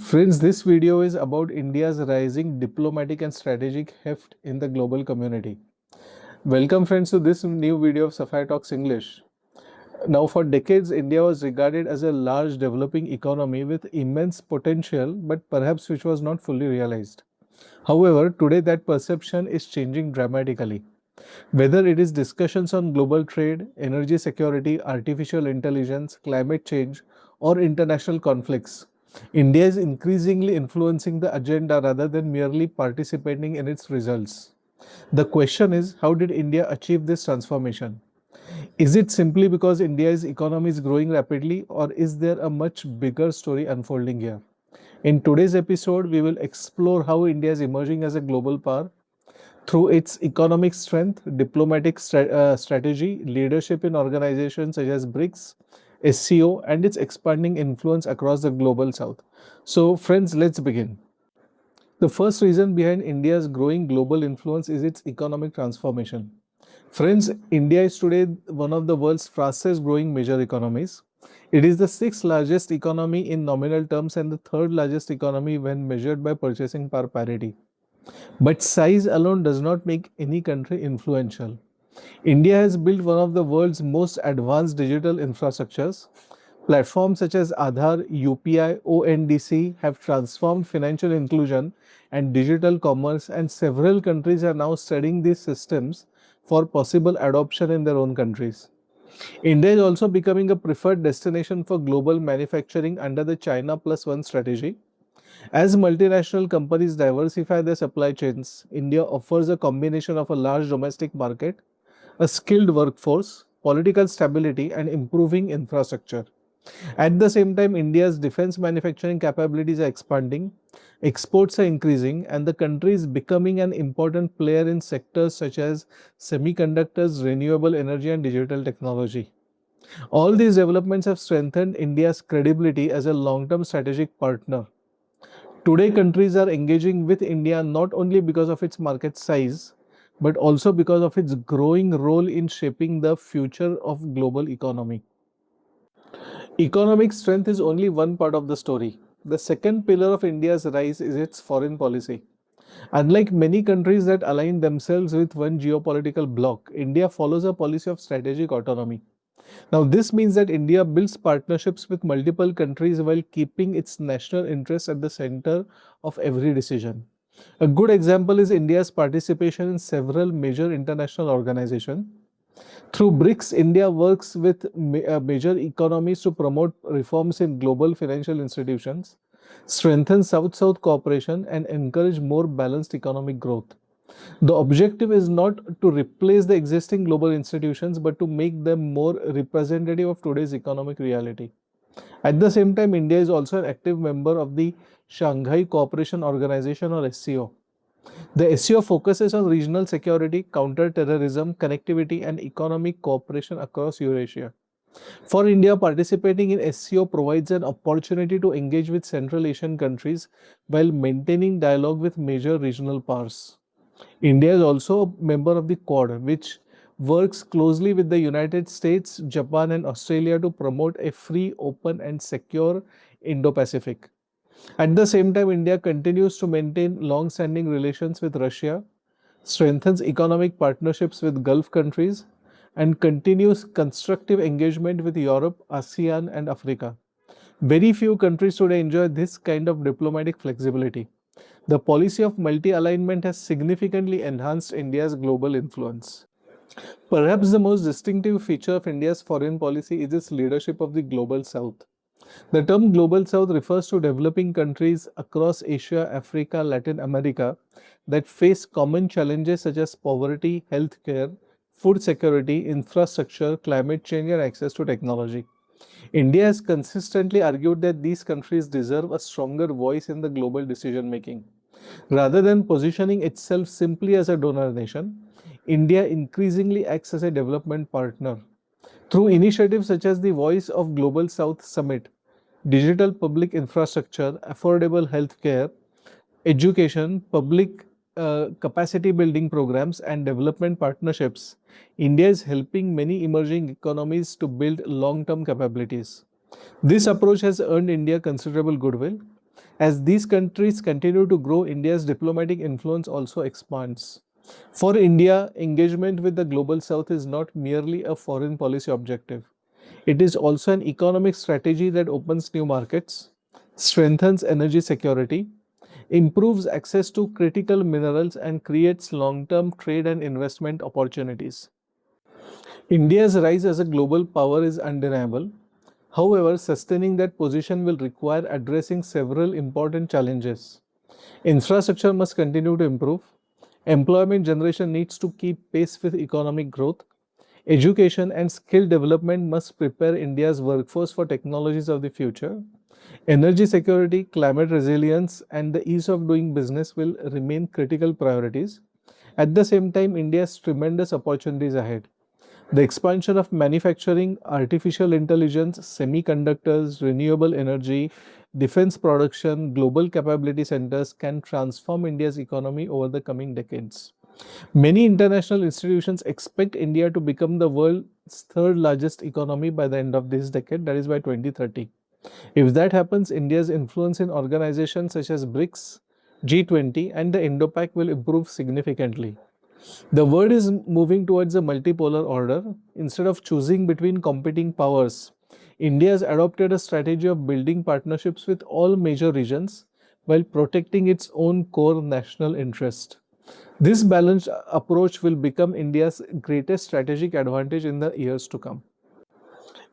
Friends, this video is about India's rising diplomatic and strategic heft in the global community. Welcome, friends, to this new video of Sapphire Talks English. Now, for decades, India was regarded as a large developing economy with immense potential, but perhaps which was not fully realized. However, today that perception is changing dramatically. Whether it is discussions on global trade, energy security, artificial intelligence, climate change, or international conflicts, India is increasingly influencing the agenda rather than merely participating in its results. The question is, how did India achieve this transformation? Is it simply because India's economy is growing rapidly, or is there a much bigger story unfolding here? In today's episode, we will explore how India is emerging as a global power through its economic strength, diplomatic strategy, leadership in organizations such as BRICS, SCO, and its expanding influence across the global south. So, friends, let's begin. The first reason behind India's growing global influence is its economic transformation. Friends, India is today one of the world's fastest growing major economies. It is the sixth largest economy in nominal terms and the third largest economy when measured by purchasing power parity. But size alone does not make any country influential. India has built one of the world's most advanced digital infrastructures. Platforms such as Aadhaar, UPI, ONDC have transformed financial inclusion and digital commerce, and several countries are now studying these systems for possible adoption in their own countries. India is also becoming a preferred destination for global manufacturing under the China Plus One strategy. As multinational companies diversify their supply chains, India offers a combination of a large domestic market, a skilled workforce, political stability, and improving infrastructure. At the same time, India's defense manufacturing capabilities are expanding, exports are increasing, and the country is becoming an important player in sectors such as semiconductors, renewable energy, and digital technology. All these developments have strengthened India's credibility as a long term strategic partner. Today, countries are engaging with India not only because of its market size, but also because of its growing role in shaping the future of global economy. Economic strength is only one part of the story. The second pillar of India's rise is its foreign policy. Unlike many countries that align themselves with one geopolitical bloc, India follows a policy of strategic autonomy. Now, this means that India builds partnerships with multiple countries while keeping its national interests at the center of every decision. A good example is India's participation in several major international organizations. Through BRICS, India works with major economies to promote reforms in global financial institutions, strengthen South South cooperation, and encourage more balanced economic growth. The objective is not to replace the existing global institutions but to make them more representative of today's economic reality. At the same time, India is also an active member of the Shanghai Cooperation Organization or SCO. The SCO focuses on regional security, counter-terrorism, connectivity, and economic cooperation across Eurasia. For India, participating in SCO provides an opportunity to engage with Central Asian countries while maintaining dialogue with major regional powers. India is also a member of the Quad, which works closely with the United States, Japan, and Australia to promote a free, open, and secure Indo-Pacific. At the same time, India continues to maintain long standing relations with Russia, strengthens economic partnerships with Gulf countries, and continues constructive engagement with Europe, ASEAN, and Africa. Very few countries today enjoy this kind of diplomatic flexibility. The policy of multi alignment has significantly enhanced India's global influence. Perhaps the most distinctive feature of India's foreign policy is its leadership of the global south. The term Global South refers to developing countries across Asia, Africa, Latin America that face common challenges such as poverty, healthcare, food security, infrastructure, climate change, and access to technology. India has consistently argued that these countries deserve a stronger voice in the global decision making. Rather than positioning itself simply as a donor nation, India increasingly acts as a development partner. Through initiatives such as the Voice of Global South Summit, digital public infrastructure, affordable healthcare, education, public capacity building programs, and development partnerships, India is helping many emerging economies to build long term capabilities. This approach has earned India considerable goodwill. As these countries continue to grow, India's diplomatic influence also expands. For India, engagement with the global south is not merely a foreign policy objective. It is also an economic strategy that opens new markets, strengthens energy security, improves access to critical minerals, and creates long term trade and investment opportunities. India's rise as a global power is undeniable. However, sustaining that position will require addressing several important challenges. Infrastructure must continue to improve. Employment generation needs to keep pace with economic growth. Education and skill development must prepare India's workforce for technologies of the future. Energy security, climate resilience, and the ease of doing business will remain critical priorities. At the same time, India has tremendous opportunities ahead. The expansion of manufacturing, artificial intelligence, semiconductors, renewable energy, defense production, global capability centers can transform India's economy over the coming decades. Many international institutions expect India to become the world's third largest economy by the end of this decade, that is by 2030. If that happens, India's influence in organizations such as BRICS, G20, and the Indo-Pac will improve significantly. The world is moving towards a multipolar order. Instead of choosing between competing powers, India has adopted a strategy of building partnerships with all major regions while protecting its own core national interest. This balanced approach will become India's greatest strategic advantage in the years to come.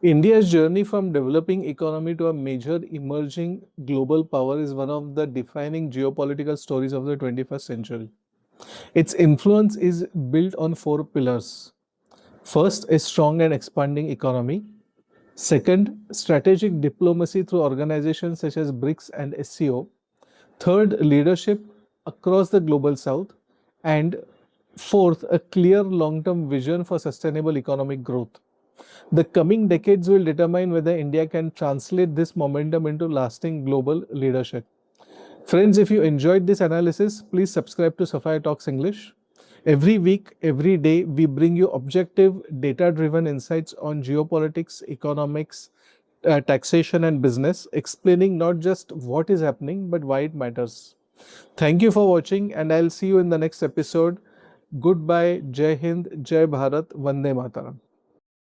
India's journey from developing economy to a major emerging global power is one of the defining geopolitical stories of the 21st century. Its influence is built on four pillars. First, a strong and expanding economy. Second, strategic diplomacy through organizations such as BRICS and SCO. Third, leadership across the global south. And fourth, a clear long term vision for sustainable economic growth. The coming decades will determine whether India can translate this momentum into lasting global leadership. Friends, if you enjoyed this analysis, please subscribe to Sapphire Talks English. Every week, every day, we bring you objective, data driven insights on geopolitics, economics, taxation, and business, explaining not just what is happening, but why it matters. Thank you for watching, and I'll see you in the next episode. Goodbye, Jai Hind, Jai Bharat, Vande Mataram.